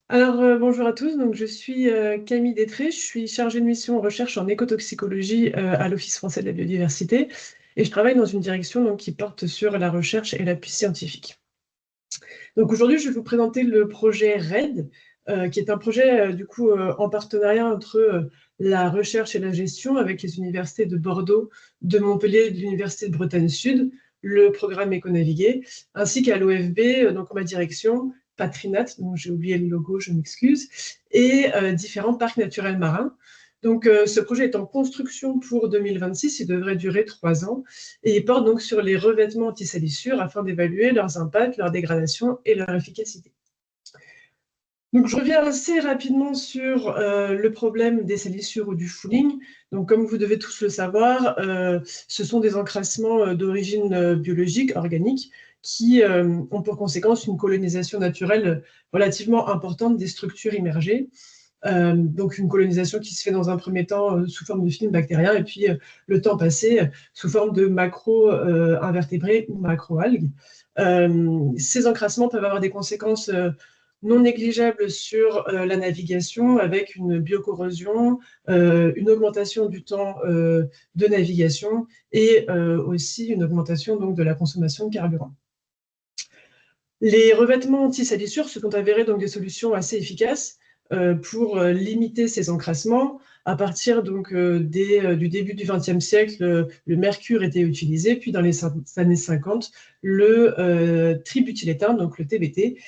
Bonjour à tous. Donc, je suis Camille Détré. Je suis chargée de mission recherche en écotoxicologie à l'Office français de la biodiversité. Et je travaille dans une direction donc, qui porte sur la recherche et l'appui scientifique. Donc, aujourd'hui, je vais vous présenter le projet RED, qui est un projet en partenariat entre la recherche et la gestion avec les universités de Bordeaux, de Montpellier et de l'Université de Bretagne Sud, le programme Éconaviguer, ainsi qu'à l'OFB, donc ma direction, Patrinat, dont j'ai oublié le logo, je m'excuse, et différents parcs naturels marins. Donc, ce projet est en construction pour 2026, il devrait durer 3 ans, et il porte donc sur les revêtements anti-salissure afin d'évaluer leurs impacts, leur dégradation et leur efficacité. Donc, je reviens assez rapidement sur le problème des salissures ou du fouling. Donc, comme vous devez tous le savoir, ce sont des encrassements d'origine biologique, organique, qui ont pour conséquence une colonisation naturelle relativement importante des structures immergées. Donc une colonisation qui se fait dans un premier temps sous forme de film bactérien et puis le temps passé sous forme de macro-invertébrés ou macro-algues. Ces encrassements peuvent avoir des conséquences non négligeables sur la navigation avec une biocorrosion, une augmentation du temps de navigation et aussi une augmentation donc, de la consommation de carburant. Les revêtements anti-salissure se sont avérés donc des solutions assez efficaces pour limiter ces encrassements. À partir donc, du début du XXe siècle, le mercure était utilisé, puis dans les années 50, le tributyléthane, donc le TBT,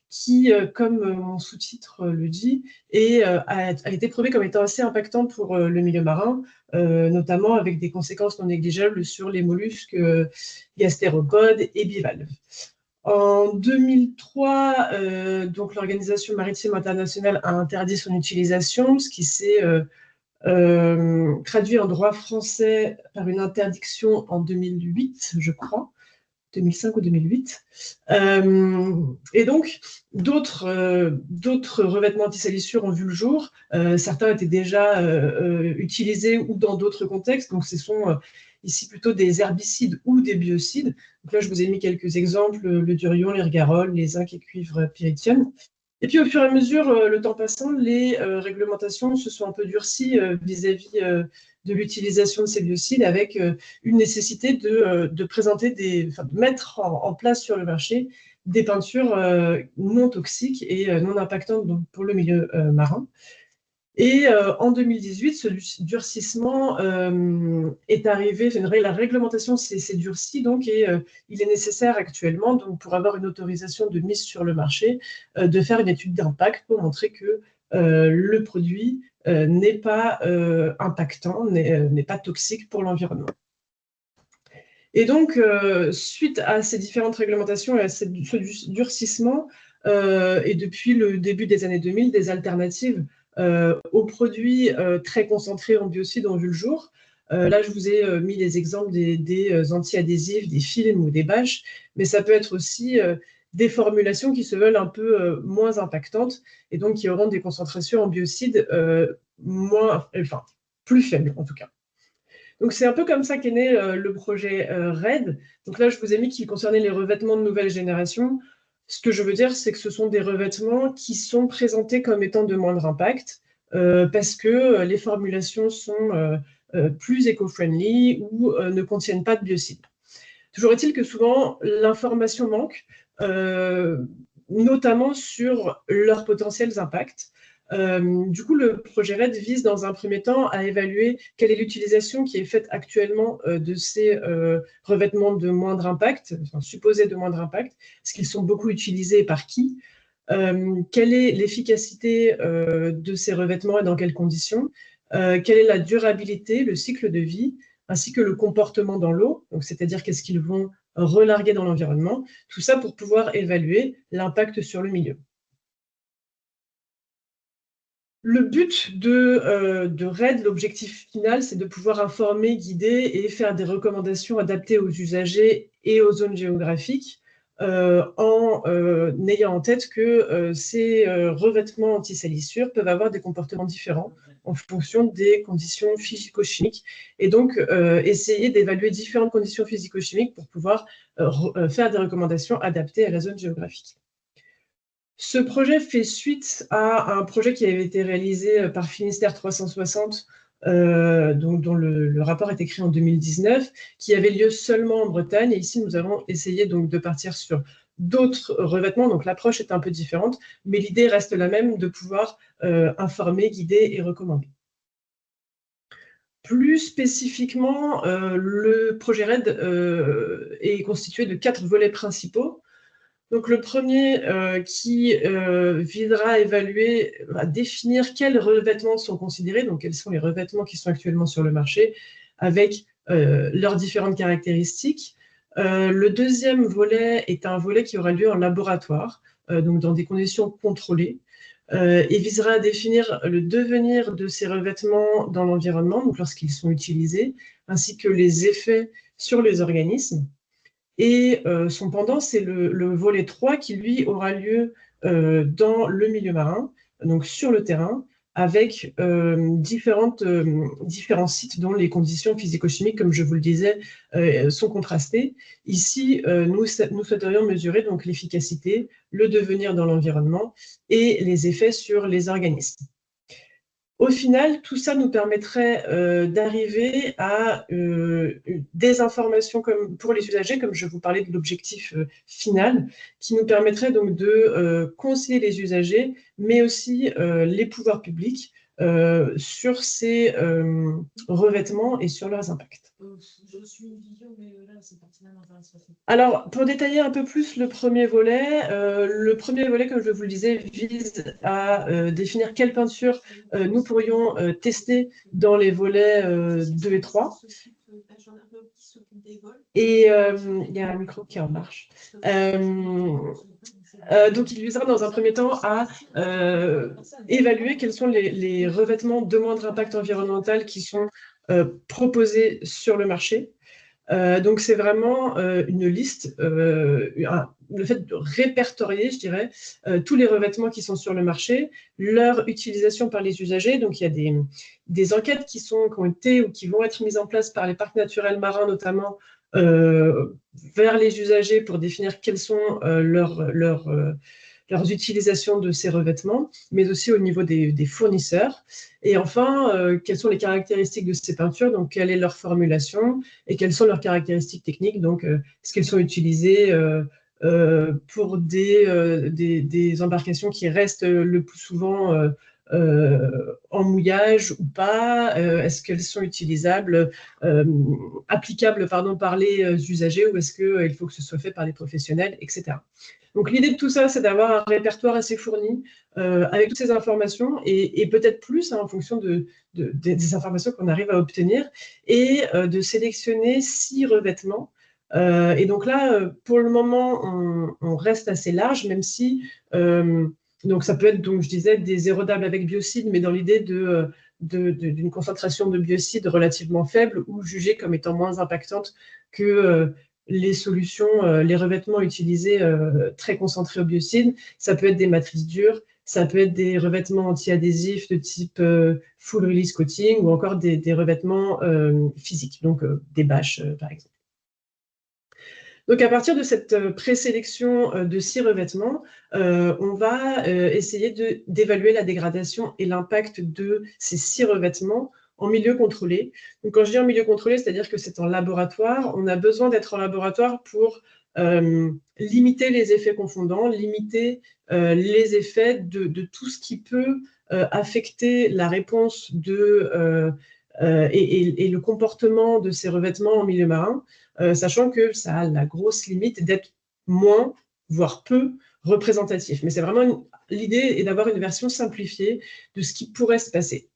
qui, comme mon sous-titre le dit, a été prouvé comme étant assez impactant pour le milieu marin, notamment avec des conséquences non négligeables sur les mollusques gastéropodes et bivalves. En 2003, donc l'Organisation maritime internationale a interdit son utilisation, ce qui s'est traduit en droit français par une interdiction en 2008, je crois, 2005 ou 2008. Et donc, d'autres revêtements anti-salissure ont vu le jour. Certains étaient déjà utilisés ou dans d'autres contextes. Donc, ce sont ici plutôt des herbicides ou des biocides. Donc là, je vous ai mis quelques exemples, le durion, l'ergarol, les zinc et cuivre pyrithium. Et puis, au fur et à mesure, le temps passant, les réglementations se sont un peu durcies vis-à-vis de l'utilisation de ces biocides avec une nécessité de présenter de mettre en place sur le marché des peintures non toxiques et non impactantes donc, pour le milieu marin. Et en 2018, ce durcissement est arrivé, la réglementation s'est durcie, donc, et il est nécessaire actuellement, donc, pour avoir une autorisation de mise sur le marché, de faire une étude d'impact pour montrer que le produit n'est pas impactant, n'est pas toxique pour l'environnement. Et donc, suite à ces différentes réglementations et à ce durcissement, et depuis le début des années 2000, des alternatives aux produits très concentrés en biocides ont vu le jour. Là, je vous ai mis les exemples des anti-adhésifs, des films ou des bâches, mais ça peut être aussi des formulations qui se veulent un peu moins impactantes et donc qui auront des concentrations en biocides plus faibles en tout cas. Donc, c'est un peu comme ça qu'est né le projet RED. Donc là, je vous ai mis qu'il concernait les revêtements de nouvelle génération. Ce que je veux dire, c'est que ce sont des revêtements qui sont présentés comme étant de moindre impact parce que les formulations sont plus éco-friendly ou ne contiennent pas de biocides. Toujours est-il que souvent, l'information manque, notamment sur leurs potentiels impacts. Du coup, le projet RED vise dans un premier temps à évaluer quelle est l'utilisation qui est faite actuellement de ces revêtements de moindre impact, enfin, supposés de moindre impact, est-ce qu'ils sont beaucoup utilisés et par qui, quelle est l'efficacité de ces revêtements et dans quelles conditions, quelle est la durabilité, le cycle de vie, ainsi que le comportement dans l'eau, c'est-à-dire qu'est-ce qu'ils vont relarguer dans l'environnement, tout ça pour pouvoir évaluer l'impact sur le milieu. Le but de RED, l'objectif final, c'est de pouvoir informer, guider et faire des recommandations adaptées aux usagers et aux zones géographiques en ayant en tête que ces revêtements anti-salissure peuvent avoir des comportements différents en fonction des conditions physico-chimiques et donc essayer d'évaluer différentes conditions physico-chimiques pour pouvoir faire des recommandations adaptées à la zone géographique. Ce projet fait suite à un projet qui avait été réalisé par Finistère 360, dont le rapport est écrit en 2019, qui avait lieu seulement en Bretagne. Et ici, nous avons essayé donc de partir sur d'autres revêtements. Donc l'approche est un peu différente, mais l'idée reste la même de pouvoir informer, guider et recommander. Plus spécifiquement, le projet RAID est constitué de 4 volets principaux. Donc le premier qui visera à évaluer, à définir quels revêtements sont considérés, donc quels sont les revêtements qui sont actuellement sur le marché, avec leurs différentes caractéristiques. Le deuxième volet est un volet qui aura lieu en laboratoire, donc dans des conditions contrôlées, et visera à définir le devenir de ces revêtements dans l'environnement, donc lorsqu'ils sont utilisés, ainsi que les effets sur les organismes. Et son pendant, c'est le volet 3 qui, lui, aura lieu dans le milieu marin, donc sur le terrain, avec différents sites dont les conditions physico-chimiques, comme je vous le disais, sont contrastées. Ici, nous souhaiterions mesurer donc l'efficacité, le devenir dans l'environnement et les effets sur les organismes. Au final, tout ça nous permettrait d'arriver à des informations pour les usagers, comme je vous parlais de l'objectif final, qui nous permettrait donc de conseiller les usagers, mais aussi les pouvoirs publics sur ces revêtements et sur leurs impacts. Alors, pour détailler un peu plus le premier volet, comme je vous le disais, vise à définir quelle peinture nous pourrions tester dans les volets 2 et 3. Et il y a un micro qui est en marche. Donc, il visera dans un premier temps à évaluer quels sont les revêtements de moindre impact environnemental qui sont proposés sur le marché. Donc, c'est vraiment une liste, le fait de répertorier, je dirais, tous les revêtements qui sont sur le marché, leur utilisation par les usagers. Donc, il y a des enquêtes qui ont été ou qui vont être mises en place par les parcs naturels marins, notamment, vers les usagers pour définir quelles sont leurs utilisations de ces revêtements, mais aussi au niveau des fournisseurs. Et enfin, quelles sont les caractéristiques de ces peintures, donc quelle est leur formulation et quelles sont leurs caractéristiques techniques, donc est-ce qu'elles sont utilisées pour des embarcations qui restent le plus souvent en mouillage ou pas, est-ce qu'elles sont utilisables, applicables par les usagers, ou est-ce qu'il faut que ce soit fait par les professionnels, etc. Donc l'idée de tout ça, c'est d'avoir un répertoire assez fourni avec toutes ces informations et peut-être plus en fonction des informations qu'on arrive à obtenir, et de sélectionner 6 revêtements. Et donc là, pour le moment, on reste assez large, même si donc ça peut être, donc je disais, des érodables avec biocides, mais dans l'idée d'une concentration de biocides relativement faible ou jugée comme étant moins impactante que les solutions, les revêtements utilisés très concentrés au biocide. Ça peut être des matrices dures, ça peut être des revêtements anti-adhésifs de type full release coating, ou encore des revêtements physiques, donc des bâches par exemple. Donc, à partir de cette présélection de 6 revêtements, on va essayer d'évaluer la dégradation et l'impact de ces 6 revêtements en milieu contrôlé. Donc, quand je dis en milieu contrôlé, c'est-à-dire que c'est en laboratoire. On a besoin d'être en laboratoire pour limiter les effets confondants, limiter les effets de tout ce qui peut affecter la réponse et le comportement de ces revêtements en milieu marin. Sachant que ça a la grosse limite d'être moins, voire peu, représentatif. Mais c'est vraiment l'idée est d'avoir une version simplifiée de ce qui pourrait se passer.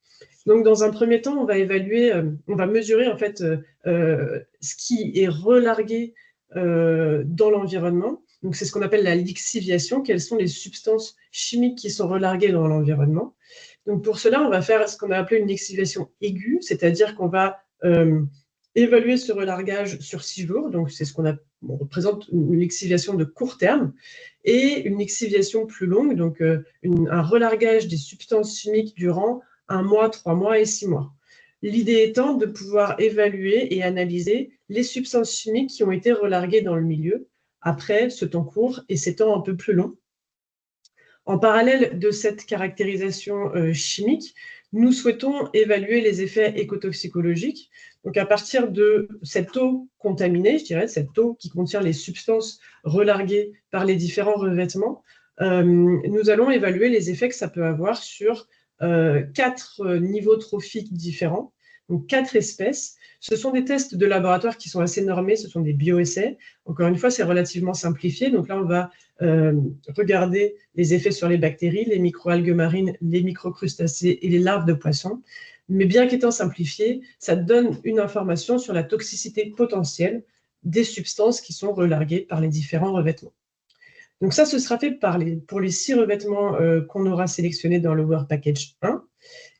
Donc, dans un premier temps, on va évaluer, on va mesurer en fait ce qui est relargué dans l'environnement. Donc, c'est ce qu'on appelle la lixiviation. Quelles sont les substances chimiques qui sont relarguées dans l'environnement? Donc, pour cela, on va faire ce qu'on a appelé une lixiviation aiguë, c'est-à-dire qu'on va évaluer ce relargage sur 6 jours, donc c'est ce qu'on représente une lixiviation de court terme, et une lixiviation plus longue, donc un relargage des substances chimiques durant 1 mois, 3 mois et 6 mois. L'idée étant de pouvoir évaluer et analyser les substances chimiques qui ont été relarguées dans le milieu après ce temps court et ces temps un peu plus longs. En parallèle de cette caractérisation chimique, nous souhaitons évaluer les effets écotoxicologiques. Donc, à partir de cette eau contaminée, je dirais, cette eau qui contient les substances relarguées par les différents revêtements, nous allons évaluer les effets que ça peut avoir sur 4 niveaux trophiques différents, donc 4 espèces. Ce sont des tests de laboratoire qui sont assez normés, ce sont des bioessais. Encore une fois, c'est relativement simplifié. Donc là, on va regarder les effets sur les bactéries, les microalgues marines, les microcrustacés et les larves de poissons. Mais bien qu'étant simplifié, ça donne une information sur la toxicité potentielle des substances qui sont relarguées par les différents revêtements. Donc ça, ce sera fait pour les 6 revêtements qu'on aura sélectionnés dans le Work Package 1.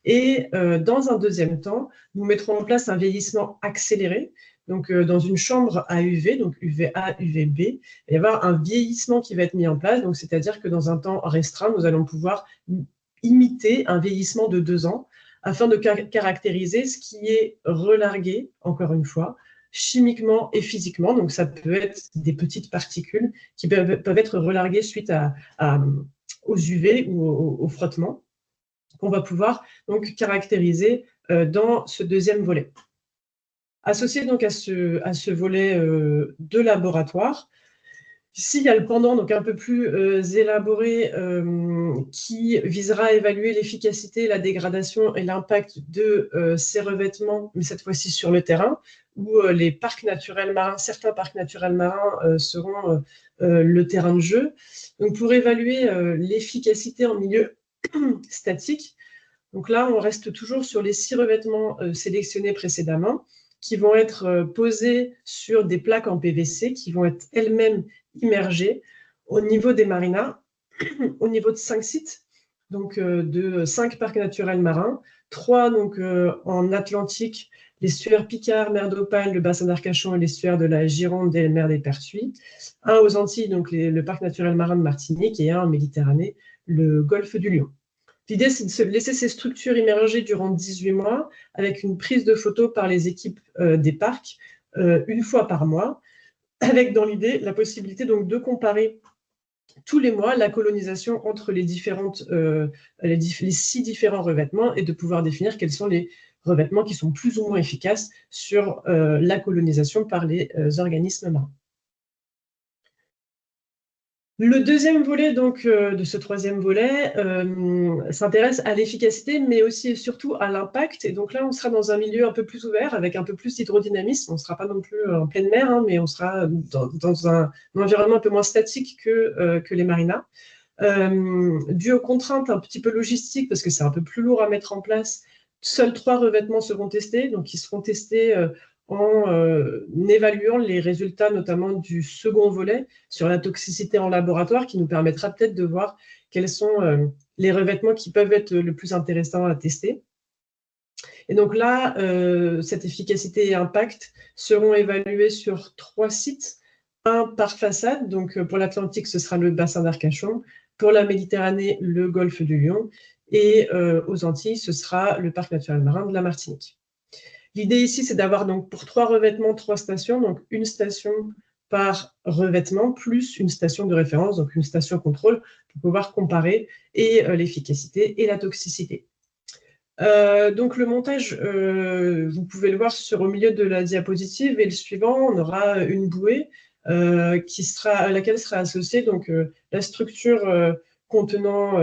Et dans un deuxième temps, nous mettrons en place un vieillissement accéléré. Donc, dans une chambre à UV, donc UVA, UVB, il va y avoir un vieillissement qui va être mis en place. Donc, c'est-à-dire que dans un temps restreint, nous allons pouvoir imiter un vieillissement de 2 ans afin de caractériser ce qui est relargué, encore une fois, chimiquement et physiquement. Donc, ça peut être des petites particules qui peuvent être relarguées suite aux UV ou au frottement, qu'on va pouvoir donc caractériser dans ce deuxième volet. Associé donc à ce volet de laboratoire, ici il y a le pendant donc un peu plus élaboré qui visera à évaluer l'efficacité, la dégradation et l'impact de ces revêtements, mais cette fois-ci sur le terrain, où les parcs naturels marins, certains parcs naturels marins seront le terrain de jeu. Donc pour évaluer l'efficacité en milieu statique, donc là, on reste toujours sur les 6 revêtements sélectionnés précédemment, qui vont être posés sur des plaques en PVC, qui vont être elles-mêmes immergées au niveau des marinas, au niveau de 5 sites, donc de 5 parcs naturels marins, 3 donc, en Atlantique, l'estuaire Picard, mer d'Opale, le bassin d'Arcachon et l'estuaire de la Gironde et la mer des Pertuis, un aux Antilles, donc le parc naturel marin de Martinique, et un en Méditerranée, le golfe du Lion. L'idée, c'est de se laisser ces structures immergées durant 18 mois avec une prise de photos par les équipes des parcs une fois par mois, avec dans l'idée la possibilité donc de comparer tous les mois la colonisation entre les 6 différents revêtements et de pouvoir définir quels sont les revêtements qui sont plus ou moins efficaces sur la colonisation par les organismes marins. Le deuxième volet donc, de ce troisième volet s'intéresse à l'efficacité, mais aussi et surtout à l'impact. Et donc là, on sera dans un milieu un peu plus ouvert, avec un peu plus d'hydrodynamisme. On ne sera pas non plus en pleine mer, hein, mais on sera dans un environnement un peu moins statique que les marinas. Dû aux contraintes un petit peu logistiques, parce que c'est un peu plus lourd à mettre en place, seuls 3 revêtements seront testés. Donc, ils seront testés en évaluant les résultats notamment du second volet sur la toxicité en laboratoire, qui nous permettra peut-être de voir quels sont les revêtements qui peuvent être le plus intéressants à tester. Et donc là, cette efficacité et impact seront évalués sur 3 sites, un par façade. Donc pour l'Atlantique, ce sera le bassin d'Arcachon, pour la Méditerranée, le golfe du Lion, et aux Antilles, ce sera le parc naturel marin de la Martinique. L'idée ici, c'est d'avoir donc pour 3 revêtements, 3 stations, donc une station par revêtement, plus une station de référence, donc une station contrôle, pour pouvoir comparer et l'efficacité et la toxicité. Donc le montage, vous pouvez le voir au milieu de la diapositive, et le suivant, on aura une bouée à laquelle sera associée donc, la structure contenant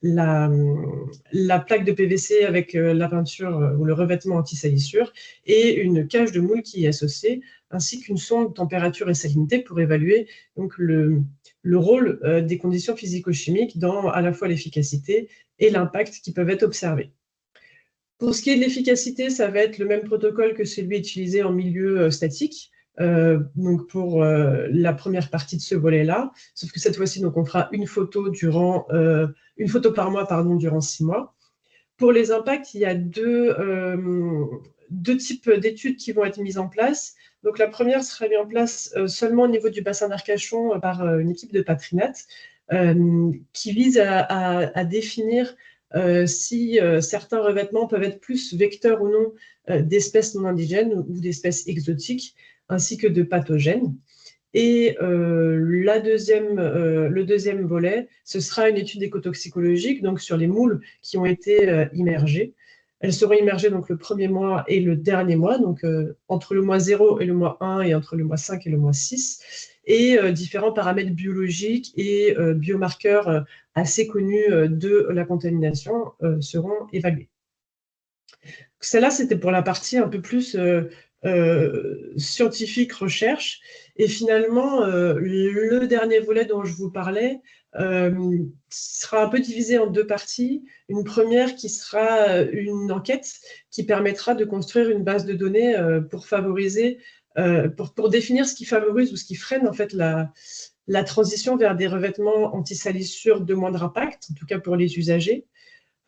la plaque de PVC avec la peinture ou le revêtement anti-salissure et une cage de moule qui est associée, ainsi qu'une sonde température et salinité pour évaluer donc, le rôle des conditions physico-chimiques dans à la fois l'efficacité et l'impact qui peuvent être observés. Pour ce qui est de l'efficacité, ça va être le même protocole que celui utilisé en milieu statique, donc pour la première partie de ce volet-là, sauf que cette fois-ci, on fera une photo par mois durant 6 mois. Pour les impacts, il y a deux types d'études qui vont être mises en place. Donc la première sera mise en place seulement au niveau du bassin d'Arcachon par une équipe de Patrinat qui vise à définir si certains revêtements peuvent être plus vecteurs ou non d'espèces non indigènes ou d'espèces exotiques, ainsi que de pathogènes. Et le deuxième volet, ce sera une étude écotoxicologique, donc sur les moules qui ont été immergées. Elles seront immergées donc le premier mois et le dernier mois, donc entre le mois 0 et le mois 1 et entre le mois 5 et le mois 6. Et différents paramètres biologiques et biomarqueurs assez connus de la contamination seront évalués. Celle-là, c'était pour la partie un peu plus scientifique, recherche. Et finalement, le dernier volet dont je vous parlais sera un peu divisé en deux parties. Une première qui sera une enquête qui permettra de construire une base de données pour favoriser, pour définir ce qui favorise ou ce qui freine en fait la transition vers des revêtements anti-salissure de moindre impact, en tout cas pour les usagers.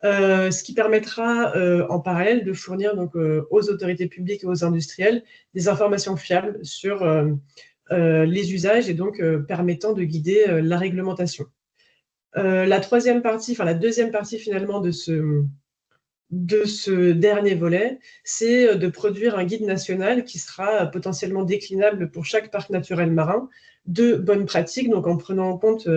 Ce qui permettra en parallèle de fournir donc, aux autorités publiques et aux industriels des informations fiables sur les usages et donc permettant de guider la réglementation. La deuxième partie finalement de ce dernier volet, c'est de produire un guide national qui sera potentiellement déclinable pour chaque parc naturel marin de bonnes pratiques, donc en prenant en compte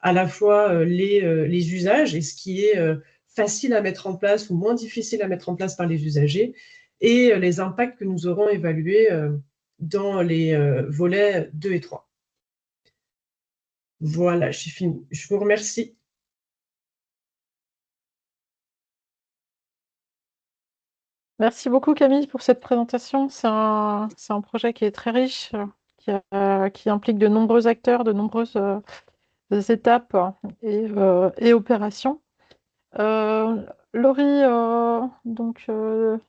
à la fois les usages et ce qui est facile à mettre en place ou moins difficile à mettre en place par les usagers, et les impacts que nous aurons évalués dans les volets 2 et 3. Voilà, j'ai fini. Je vous remercie. Merci beaucoup Camille pour cette présentation. C'est un projet qui est très riche, qui implique de nombreux acteurs, de nombreuses étapes et opérations. Laurie, donc,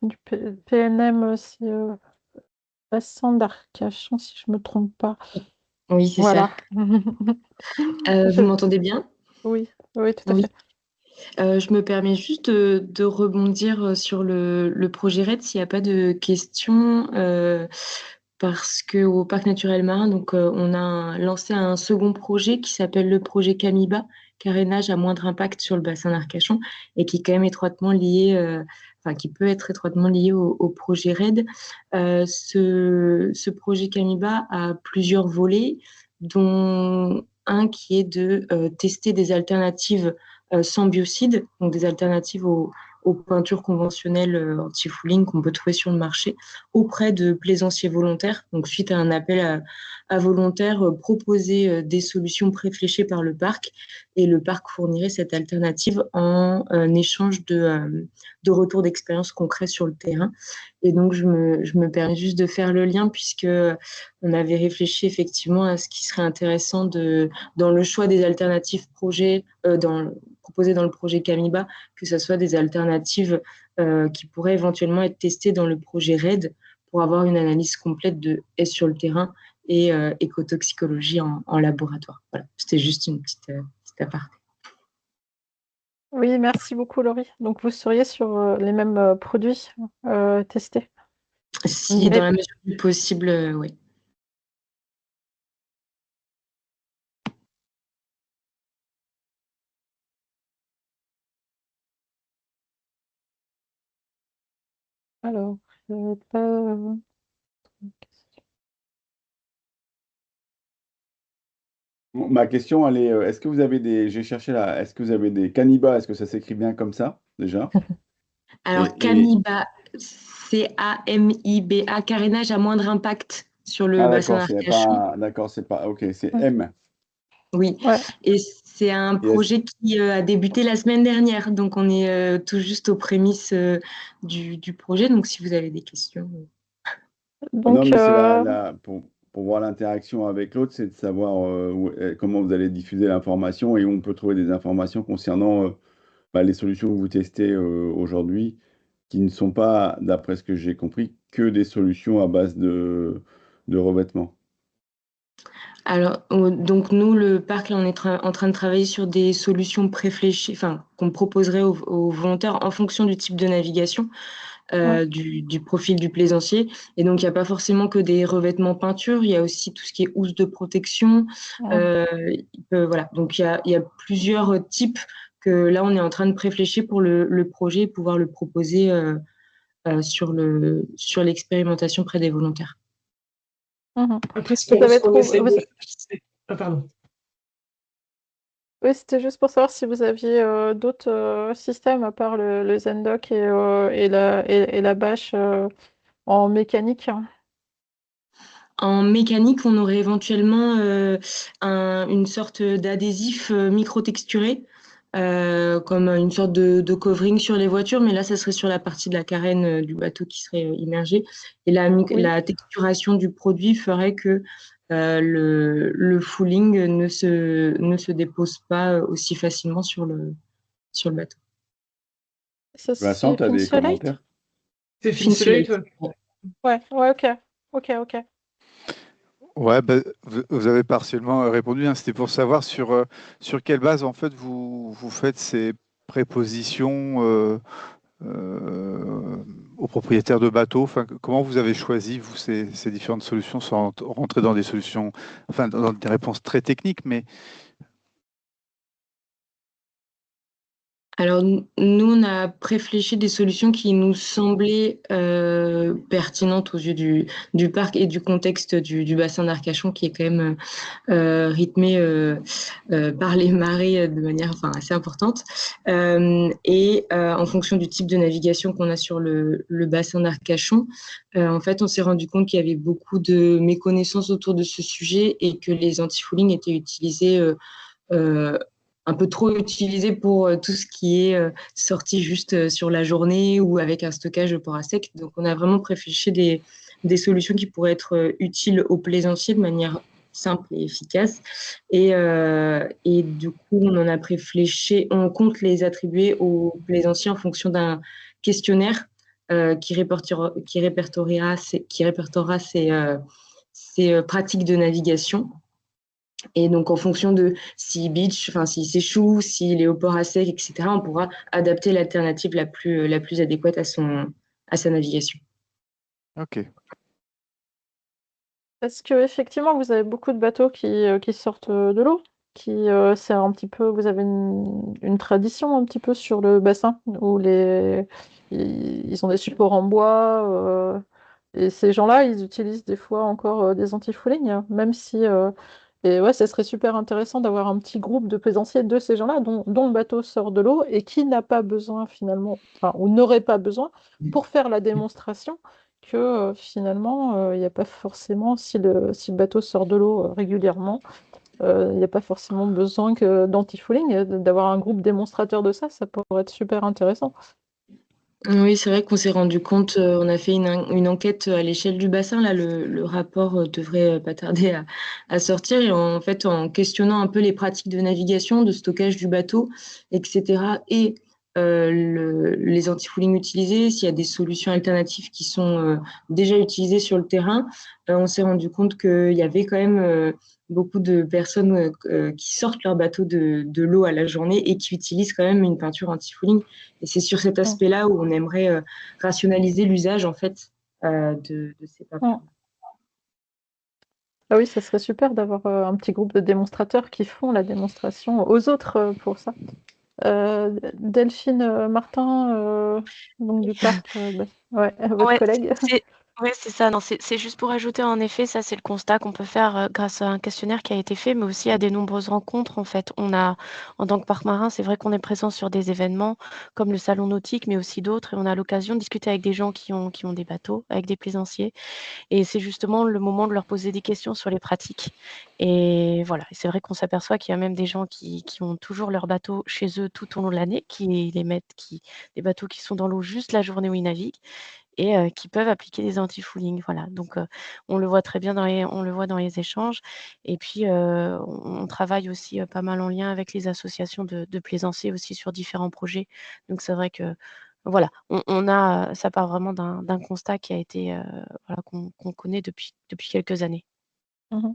du PNM, c'est bassin d'Arcachon, si je ne me trompe pas. Oui, c'est Voilà. ça. Vous m'entendez bien? Oui, oui, tout à Oui. fait. Je me permets juste de rebondir sur le projet RED s'il n'y a pas de questions, parce qu'au Parc naturel marin, donc, on a lancé un second projet qui s'appelle le projet Camiba, carénage à moindre impact sur le bassin d'Arcachon, et qui est quand même étroitement lié, qui peut être étroitement lié au projet RED. Ce projet Camiba a plusieurs volets, dont un qui est de tester des alternatives sans biocides, donc des alternatives aux peintures conventionnelles anti-fouling qu'on peut trouver sur le marché, auprès de plaisanciers volontaires. Donc, suite à un appel à volontaires, proposer des solutions préfléchées par le parc, et le parc fournirait cette alternative en échange de retours d'expérience concrets sur le terrain. Et donc, je me permets juste de faire le lien, puisque on avait réfléchi effectivement à ce qui serait intéressant dans le choix des alternatives proposées dans le projet Camiba, que ce soit des alternatives qui pourraient éventuellement être testées dans le projet RED pour avoir une analyse complète de S sur le terrain et écotoxicologie en laboratoire. Voilà, c'était juste une petite aparté. Oui, merci beaucoup Laurie. Donc vous seriez sur les mêmes produits testés? Si, dans la mesure du possible, oui. Alors, je vais pas... Ma question, elle est, est-ce que vous avez j'ai cherché là, est-ce que vous avez des Caniba, est-ce que ça s'écrit bien comme ça, déjà? Alors, Camiba, C-A-M-I-B-A, carénage à moindre impact sur le bassin d'Arcachon. D'accord, c'est pas, ok, c'est M. Oui, Ouais. et c'est un projet qui a débuté la semaine dernière, donc on est tout juste aux prémices du projet, donc si vous avez des questions. Donc, non, mais c'est pour voir l'interaction avec l'autre, c'est de savoir comment vous allez diffuser l'information et où on peut trouver des informations concernant les solutions que vous testez aujourd'hui, qui ne sont pas, d'après ce que j'ai compris, que des solutions à base de revêtement. Alors, donc nous, le parc, là, on est en train de travailler sur des solutions préfléchies, qu'on proposerait aux volontaires en fonction du type de navigation, du profil du plaisancier. Et donc, il n'y a pas forcément que des revêtements peinture, il y a aussi tout ce qui est housse de protection. Voilà, donc il y a plusieurs types que là, on est en train de préfléchir pour le projet et pouvoir le proposer sur l'expérimentation près des volontaires. Mhm. Après, ce Vous avez qu'on essaie de trouvé... faire, c'est... Ah, pardon. Oui, c'était juste pour savoir si vous aviez d'autres systèmes à part le Zendoc et la bâche en mécanique. En mécanique, on aurait éventuellement une sorte d'adhésif micro-texturé, comme une sorte de covering sur les voitures, mais là, ça serait sur la partie de la carène du bateau qui serait immergée. Et Oui, la texturation du produit ferait que le fouling ne se dépose pas aussi facilement sur sur le bateau. ça Vincent, c'est tu as des Finsulate? commentaires? C'est Finsulate. Finsulate, ouais. Ouais, ouais, ok. Ok, ok. Ouais, bah, vous avez partiellement répondu, hein. C'était pour savoir sur quelle base en fait vous faites ces prépositions aux propriétaires de bateaux. Enfin, comment vous avez choisi vous ces différentes solutions sans rentrer dans des solutions, enfin dans des réponses très techniques, mais Alors, nous, on a réfléchi des solutions qui nous semblaient pertinentes aux yeux du parc et du contexte du bassin d'Arcachon, qui est quand même rythmé par les marées de manière assez importante. En fonction du type de navigation qu'on a sur le bassin d'Arcachon, en fait, on s'est rendu compte qu'il y avait beaucoup de méconnaissances autour de ce sujet et que les anti-fouling étaient utilisés un peu trop utilisé pour tout ce qui est sorti juste sur la journée ou avec un stockage de port à sec. Donc, on a vraiment réfléchi des solutions qui pourraient être utiles aux plaisanciers de manière simple et efficace. Et du coup, on en a réfléchi, on compte les attribuer aux plaisanciers en fonction d'un questionnaire qui répertoriera ces pratiques de navigation. Et donc, en fonction de si beach, enfin, s'il s'échoue, s'il est au port à sec, etc., on pourra adapter l'alternative la plus adéquate à sa navigation. ok. Parce que effectivement, vous avez beaucoup de bateaux qui sortent de l'eau, c'est un petit peu, vous avez une tradition un petit peu sur le bassin où ils ont des supports en bois et ces gens-là, ils utilisent des fois encore des anti-fouling, hein, même si et ouais, ça serait super intéressant d'avoir un petit groupe de plaisanciers de ces gens-là dont le bateau sort de l'eau et qui n'a pas besoin finalement, enfin, ou n'aurait pas besoin pour faire la démonstration que finalement, il n'y a pas forcément, si le bateau sort de l'eau régulièrement, il n'y a pas forcément besoin d'anti-fouling, d'avoir un groupe démonstrateur de ça, ça pourrait être super intéressant. Oui, c'est vrai qu'on s'est rendu compte, on a fait une enquête à l'échelle du bassin, là, le rapport devrait pas tarder à sortir, et en fait, en questionnant un peu les pratiques de navigation, de stockage du bateau, etc., et les anti-fouling utilisés, s'il y a des solutions alternatives qui sont déjà utilisées sur le terrain, on s'est rendu compte qu'il y avait quand même beaucoup de personnes qui sortent leur bateau de l'eau à la journée et qui utilisent quand même une peinture anti-fouling. Et c'est sur cet Mm. aspect-là où on aimerait rationaliser l'usage en fait de ces peintures. Ah oui, ça serait super d'avoir un petit groupe de démonstrateurs qui font la démonstration aux autres pour ça. Delphine Martin, donc du parc, ouais, votre Ouais, collègue. c'est ça. Non, c'est juste pour ajouter, en effet, ça c'est le constat qu'on peut faire grâce à un questionnaire qui a été fait, mais aussi à des nombreuses rencontres. En fait, en tant que parc marin, c'est vrai qu'on est présent sur des événements comme le salon nautique, mais aussi d'autres, et on a l'occasion de discuter avec des gens qui ont des bateaux, avec des plaisanciers, et c'est justement le moment de leur poser des questions sur les pratiques. Et voilà, et c'est vrai qu'on s'aperçoit qu'il y a même des gens qui ont toujours leur bateau chez eux tout au long de l'année, des bateaux qui sont dans l'eau juste la journée où ils naviguent, et qui peuvent appliquer des anti-fouling. Voilà, donc on le voit très bien on le voit dans les échanges, et puis on travaille aussi pas mal en lien avec les associations de plaisanciers aussi sur différents projets. Donc c'est vrai que voilà, ça part vraiment d'un constat qui a été, voilà, qu'on connaît depuis quelques années. Mhm.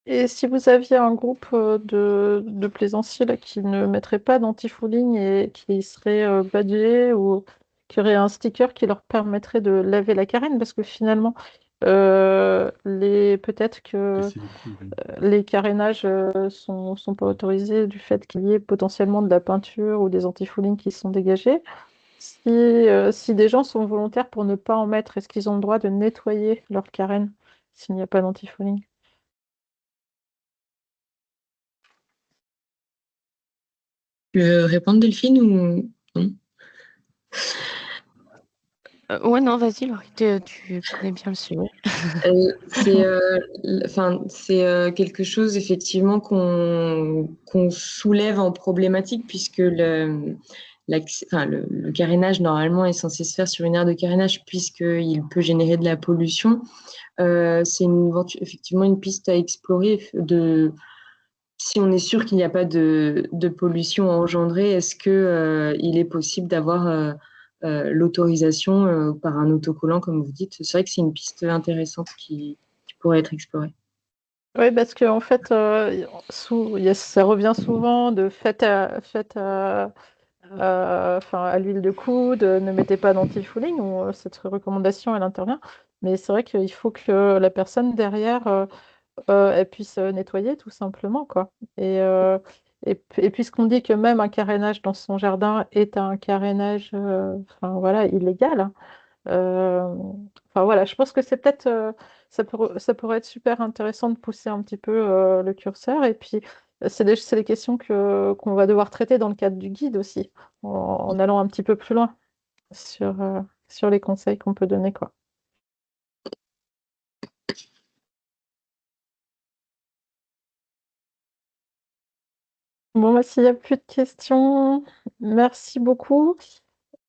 Et si vous aviez un groupe de plaisanciers là, qui ne mettraient pas d'anti-fouling et qui seraient badgés ou qui auraient un sticker qui leur permettrait de laver la carène, parce que finalement, peut-être que les carénages sont pas autorisés du fait qu'il y ait potentiellement de la peinture ou des anti-fouling qui sont dégagés. Si des gens sont volontaires pour ne pas en mettre, est-ce qu'ils ont le droit de nettoyer leur carène s'il n'y a pas d'antifouling. Tu veux répondre, Delphine, ou non? Ouais, non, vas-y, Laurie, tu connais bien le sujet. C'est quelque chose effectivement qu'on soulève en problématique, puisque le carénage normalement est censé se faire sur une aire de carénage, puisqu'il peut générer de la pollution. C'est effectivement une piste à explorer si on est sûr qu'il n'y a pas de pollution engendrée, est-ce que il est possible d'avoir l'autorisation par un autocollant, comme vous dites? C'est vrai que c'est une piste intéressante qui pourrait être explorée. Oui, parce qu'en fait, ça revient souvent de à l'huile de coude, ne mettez pas d'anti-fouling, cette recommandation, elle intervient. Mais c'est vrai qu'il faut que la personne derrière, elle puisse nettoyer tout simplement, quoi. Et puisqu'on dit que même un carénage dans son jardin est un carénage voilà, illégal, hein, voilà, je pense que c'est peut-être ça pourrait être super intéressant de pousser un petit peu le curseur. Et puis c'est des questions qu'on va devoir traiter dans le cadre du guide aussi, en allant un petit peu plus loin sur les conseils qu'on peut donner, quoi. Bon, bah, s'il n'y a plus de questions, merci beaucoup.